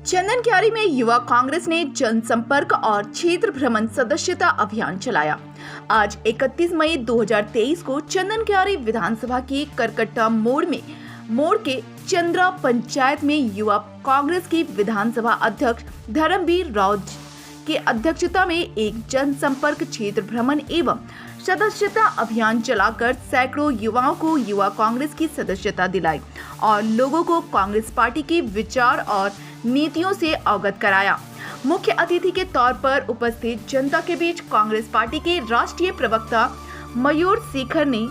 चंदनक्यारी में युवा कांग्रेस ने जनसंपर्क और क्षेत्र भ्रमण सदस्यता अभियान चलाया। आज 31 मई 2023 को चंदनक्यारी विधानसभा के करकट्टा मोड़ के चंद्रा पंचायत में युवा कांग्रेस के विधानसभा अध्यक्ष धर्मवीर राव के अध्यक्षता में एक जनसंपर्क क्षेत्र भ्रमण एवं सदस्यता अभियान चलाकर सैकड़ों युवाओं को युवा कांग्रेस की सदस्यता दिलाई और लोगों को कांग्रेस पार्टी के विचार और नीतियों से अवगत कराया। मुख्य अतिथि के तौर पर उपस्थित जनता के बीच कांग्रेस पार्टी के राष्ट्रीय प्रवक्ता मयूर शेखर ने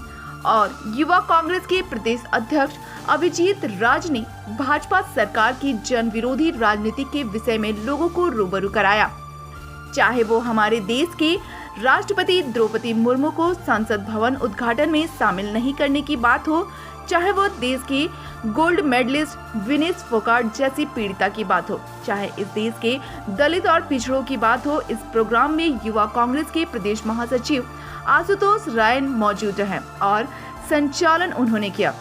और युवा कांग्रेस के प्रदेश अध्यक्ष अभिजीत राज ने भाजपा सरकार की जन विरोधी राजनीति के विषय में लोगों को रूबरू कराया। चाहे वो हमारे देश के राष्ट्रपति द्रौपदी मुर्मू को संसद भवन उद्घाटन में शामिल नहीं करने की बात हो, चाहे वो देश के गोल्ड मेडलिस्ट विनेश फोगाट जैसी पीड़िता की बात हो, चाहे इस देश के दलित और पिछड़ों की बात हो। इस प्रोग्राम में युवा कांग्रेस के प्रदेश महासचिव आशुतोष राय मौजूद रहे और संचालन उन्होंने किया।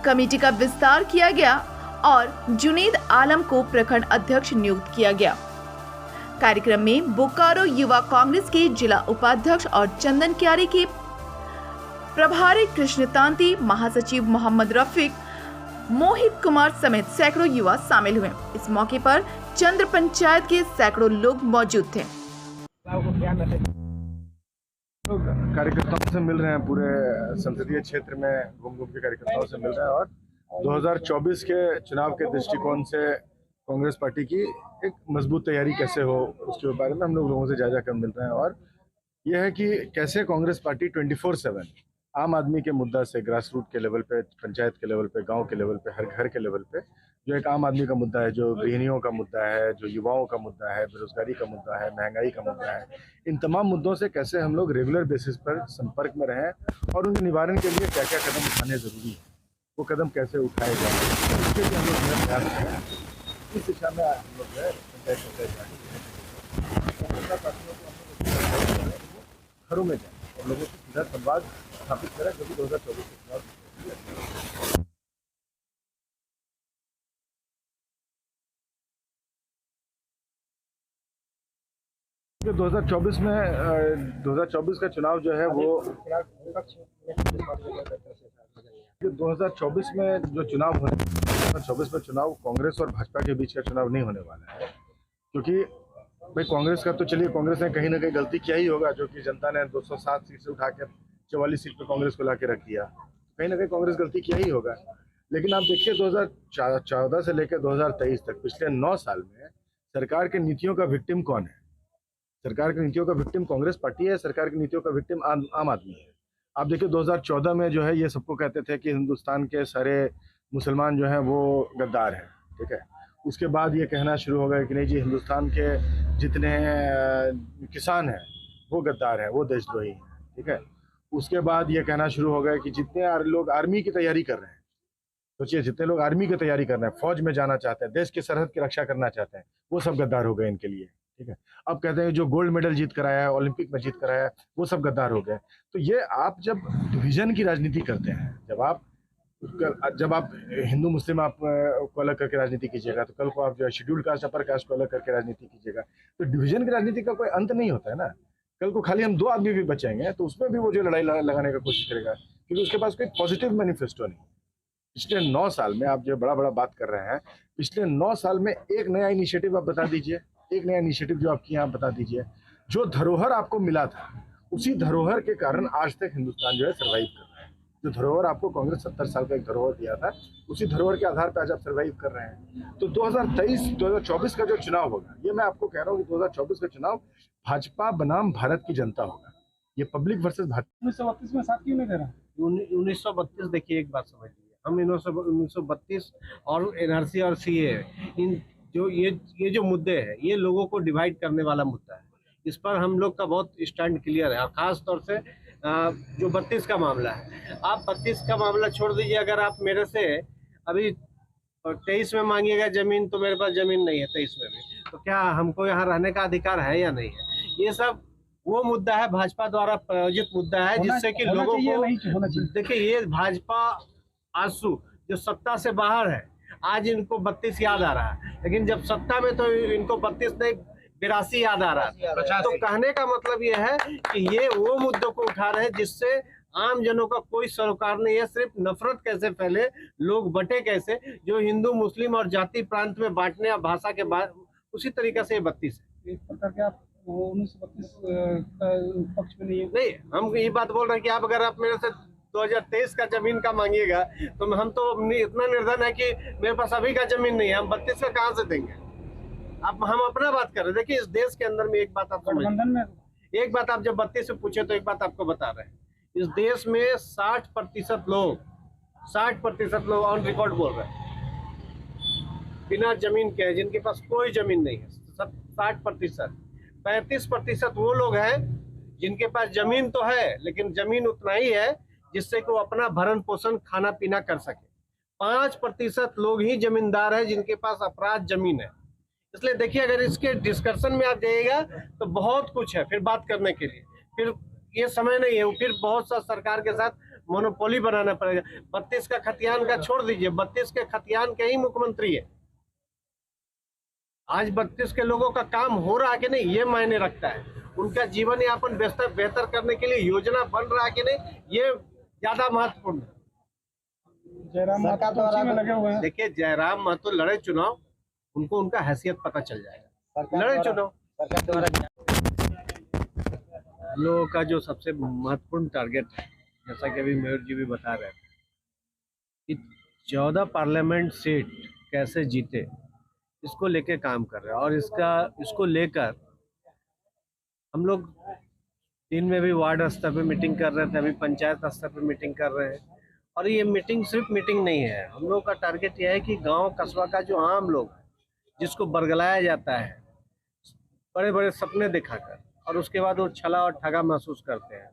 कमेटी का विस्तार किया गया और जुनेद आलम को प्रखंड अध्यक्ष नियुक्त किया गया। कार्यक्रम में बोकारो युवा कांग्रेस के जिला उपाध्यक्ष और चंदनक्यारी के प्रभारी कृष्णतांती, महासचिव मोहम्मद रफीक, मोहित कुमार समेत सैकड़ों युवा शामिल हुए। इस मौके पर चंद्र पंचायत के सैकड़ों लोग मौजूद थे। कार्यकर्ताओं से मिल रहे हैं, पूरे संसदीय क्षेत्र में घूम के कार्यकर्ताओं से मिल रहे हैं और 2024 के चुनाव के दृष्टिकोण से कांग्रेस पार्टी की एक मजबूत तैयारी कैसे हो उसके बारे में हम लोगों से जायजा कर मिल रहे हैं। और यह है कि कैसे कांग्रेस पार्टी 24/7 आम आदमी के मुद्दा से ग्रास रूट के लेवल पे, पंचायत के लेवल पे, गांव के लेवल पे, हर घर के लेवल पे जो एक आम आदमी का मुद्दा है, जो गृहिणियों का मुद्दा है, जो युवाओं का मुद्दा है, बेरोजगारी का मुद्दा है, महंगाई का मुद्दा है, इन तमाम मुद्दों से कैसे हम लोग रेगुलर बेसिस पर संपर्क में रहें और उनके निवारण के लिए क्या क्या कदम उठाने जरूरी है, वो कदम कैसे उठाए जाए, इसके लिए हम लोग प्रयास करें। इस दिशा में हम लोग घरों में जाए और लोगों से सीधा संवाद स्थापित करें, जो कि 2024 के चुनाव 2024 में 2024 का चुनाव जो है वो 2024 में जो चुनाव होने 2024 में चुनाव कांग्रेस और भाजपा के बीच का चुनाव नहीं होने वाला है, क्योंकि भाई कांग्रेस का तो चलिए कांग्रेस ने कहीं ना कहीं गलती किया ही होगा, जो कि जनता ने 207 सीट से उठाकर 44 सीट पर कांग्रेस को ला के रख दिया। कहीं ना कहीं कांग्रेस गलती किया ही होगा। लेकिन आप देखिए 2014 से लेकर 2023 तक पिछले 9 साल में सरकार के नीतियों का विक्टिम कौन है? सरकार की नीतियों का विक्टिम कांग्रेस पार्टी है, सरकार की नीतियों का विक्टिम आम आदमी है। आप देखिए 2014 में जो है ये सबको कहते थे कि हिंदुस्तान के सारे मुसलमान जो हैं वो गद्दार हैं, ठीक है। उसके बाद ये कहना शुरू हो गया कि नहीं जी, हिंदुस्तान के जितने किसान हैं वो गद्दार हैं, वो देशद्रोही हैं, ठीक है। उसके बाद ये कहना शुरू हो गया कि जितने लोग आर्मी की तैयारी कर रहे हैं, सोचिए जितने लोग आर्मी की तैयारी कर रहे हैं, फौज में जाना चाहते हैं, देश की सरहद की रक्षा करना चाहते हैं, वो सब गद्दार हो गए इनके लिए, ठीक है। अब कहते हैं जो गोल्ड मेडल जीत कर आया है, ओलंपिक में जीत कर आया है, वो सब गद्दार हो गए। तो ये आप जब डिवीजन की राजनीति करते हैं, जब आप हिंदू मुस्लिम आप को अलग करके राजनीति कीजिएगा, तो कल को आप जो है शेड्यूल्ड कास्ट अपर कास्ट को अलग करके राजनीति कीजिएगा, तो डिवीजन की राजनीति का कोई अंत नहीं होता है ना। कल को खाली हम 2 आदमी भी बचेंगे तो उसमें भी वो जो लड़ाई लगाने का कोशिश करेगा, क्योंकि उसके पास कोई पॉजिटिव मैनिफेस्टो नहीं। पिछले 9 साल में आप जो बड़ा बात कर रहे हैं, पिछले 9 साल में एक नया इनिशिएटिव आप बता दीजिए, एक नया इनिशिएटिव जो आपके यहाँ बता दीजिए। जो धरोहर आपको मिला था, उसी धरोहर के कारण आज तक हिंदुस्तान जो है सर्वाइव कर रहा है। जो धरोहर आपको कांग्रेस 70 साल का एक धरोहर दिया था, उसी धरोहर के आधार पर आज आप सर्वाइव कर रहे हैं। तो 2024 का जो चुनाव होगा, ये मैं आपको कह रहा हूँ कि 2024 का चुनाव भाजपा बनाम भारत की जनता होगा। ये पब्लिक वर्सेस भाजपा। 1932 में साथ क्यों नहीं दे रहा? 1932 देखिए, एक बात समझ लीजिए, हम 1932 और एनआरसी और सीए, इन जो ये जो मुद्दे हैं, ये लोगों को डिवाइड करने वाला मुद्दा है। इस पर हम लोग का बहुत स्टैंड क्लियर है। और खास तौर से जो 32 का मामला है, आप 32 का मामला छोड़ दीजिए। अगर आप मेरे से अभी 23 में मांगिएगा जमीन, तो मेरे पास जमीन नहीं है 23 में भी, तो क्या हमको यहाँ रहने का अधिकार है या नहीं है? ये सब वो मुद्दा है, भाजपा द्वारा प्रायोजित मुद्दा है, जिससे कि लोगों को देखिए, ये भाजपा आंसू जो सत्ता से बाहर है, आज इनको 32 याद आ रहा है, लेकिन जब सत्ता में तो इनको 32 नहीं 82 याद आ रहा है। तो कहने का मतलब ये है कि ये वो मुद्दों को उठा रहे हैं जिससे आम जनों का कोई सरोकार नहीं है, सिर्फ नफरत कैसे फैले, लोग बटे कैसे, जो हिंदू मुस्लिम और जाति प्रांत में बांटने और भाषा के बाद उसी तरीके से ये 32 है। एक प्रकार के आप 1932 पक्ष में नहीं है। नहीं, हम ये बात बोल रहे हैं कि आप अगर आप मेरे से 2023 का जमीन का मांगिएगा तो हम तो इतना निर्धन है कि मेरे पास अभी का जमीन नहीं है, हम 32 का कहाँ से देंगे। अब हम अपना बात कर रहे हैं। देखिए इस देश के अंदर में एक बात आप गठबंधन में एक बात आप जब 32 से पूछे तो एक बात आपको बता रहे हैं, इस देश में 60% लोग ऑन रिकॉर्ड बोल रहे हैं बिना जमीन के हैं, जिनके पास कोई जमीन नहीं है। 60%। 35% वो लोग हैं जिनके पास जमीन तो है लेकिन जमीन उतना ही है जिससे कि वो अपना भरण पोषण खाना पीना कर सके। 5% लोग ही जमींदार है जिनके पास अपराध जमीन है। इसलिए देखिए अगर इसके डिस्कशन में आप जाइएगा तो बहुत कुछ है फिर बात करने के लिए, फिर ये समय नहीं है, फिर बहुत सा सरकार के साथ मोनोपोली बनाना पड़ेगा। 32 का खतियान का छोड़ दीजिए, 32 के खतियान के ही मुख्यमंत्री है। आज 32 के लोगों का काम हो रहा है कि नहीं ये मायने रखता है, उनका जीवन यापन बेहतर करने के लिए योजना बन रहा है कि नहीं ये ज्यादा महत्वपूर्ण है। जयराम महतो उसी में लगे हुए हैं। देखिए जयराम महतो लड़े चुनाव, उनको उनका हैसियत पता चल जाएगा, लड़े चुनाव। लोगों का जो सबसे महत्वपूर्ण टारगेट है, जैसा कि अभी मेयर जी भी बता रहे थे कि 14 पार्लियामेंट सीट कैसे जीते, इसको लेके काम कर रहे हैं। और इसको लेकर हम लोग दिन में भी वार्ड स्तर पे मीटिंग कर रहे थे, अभी पंचायत स्तर पे मीटिंग कर रहे हैं। और ये मीटिंग सिर्फ मीटिंग नहीं है, हम लोग का टारगेट यह है कि गांव कस्बा का जो आम लोग जिसको बरगलाया जाता है बड़े बड़े सपने दिखाकर और उसके बाद वो छला और ठगा महसूस करते हैं,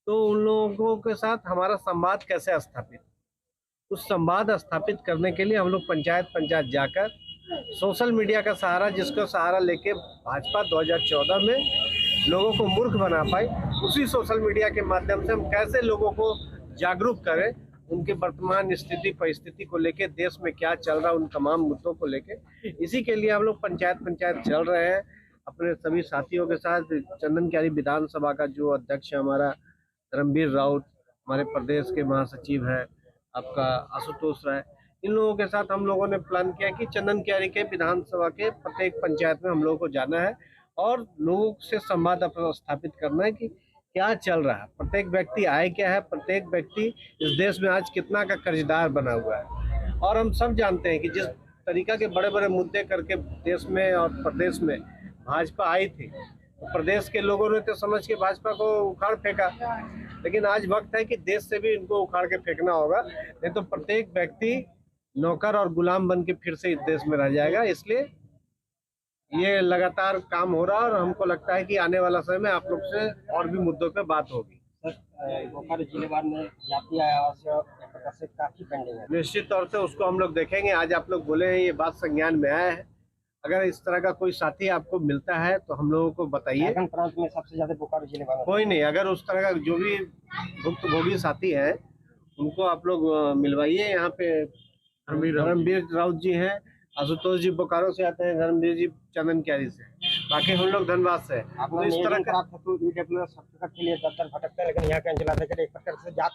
तो उन लोगों के साथ हमारा संवाद कैसे स्थापित, उस संवाद स्थापित करने के लिए हम लोग पंचायत जाकर सोशल मीडिया का सहारा, जिसका सहारा लेके भाजपा 2014 में लोगों को मूर्ख बना पाई, उसी सोशल मीडिया के माध्यम से हम कैसे लोगों को जागरूक करें, उनके वर्तमान स्थिति परिस्थिति को लेके, देश में क्या चल रहा है उन तमाम मुद्दों को लेके। इसी के लिए हम लोग पंचायत चल रहे हैं अपने सभी साथियों के साथ। चंदन क्यारी विधानसभा का जो अध्यक्ष है हमारा धर्मवीर राउत, हमारे प्रदेश के महासचिव है आपका आशुतोष राय, इन लोगों के साथ हम लोगों ने प्लान किया कि चंदन क्यारी के विधानसभा के प्रत्येक पंचायत में हम लोगों को जाना है और लोगों से संवाद स्थापित करना है कि क्या चल रहा है, प्रत्येक व्यक्ति आए क्या है, प्रत्येक व्यक्ति इस देश में आज कितना का कर्जदार बना हुआ है। और हम सब जानते हैं कि जिस तरीका के बड़े बड़े मुद्दे करके देश में और प्रदेश में भाजपा आई थी, तो प्रदेश के लोगों ने तो समझ के भाजपा को उखाड़ फेंका, लेकिन आज वक्त है कि देश से भी इनको उखाड़ के फेंकना होगा, नहीं तो प्रत्येक व्यक्ति नौकर और गुलाम बन के फिर से इस देश में रह जाएगा। इसलिए ये लगातार काम हो रहा है और हमको लगता है कि आने वाला समय में आप लोग से और भी मुद्दों पे बात होगी। बोकारो जिलेवार में जातीय आवास से काफी पेंडिंग है। निश्चित तौर से उसको हम लोग देखेंगे। आज आप लोग बोले हैं, ये बात संज्ञान में आया है। अगर इस तरह का कोई साथी आपको मिलता है तो हम लोगों को बताइए। प्रांत में सबसे ज्यादा बोकारो जिले में कोई नहीं, अगर उस तरह का जो भी भुक्तभोगी साथी है उनको आप लोग मिलवाइए। यहाँ पे धर्मवीर राउत जी हैं, आशुतोष जी बोकारो से आते हैं, धर्मवीर जी चंदन क्यारी से, बाकी हम लोग धनबाद से। तो इस तरह का सर्टिफिकेट के लिए दफ्तर भटकते हैं, लेकिन यहाँ के अंचलाधिकारी एक प्रकार से जात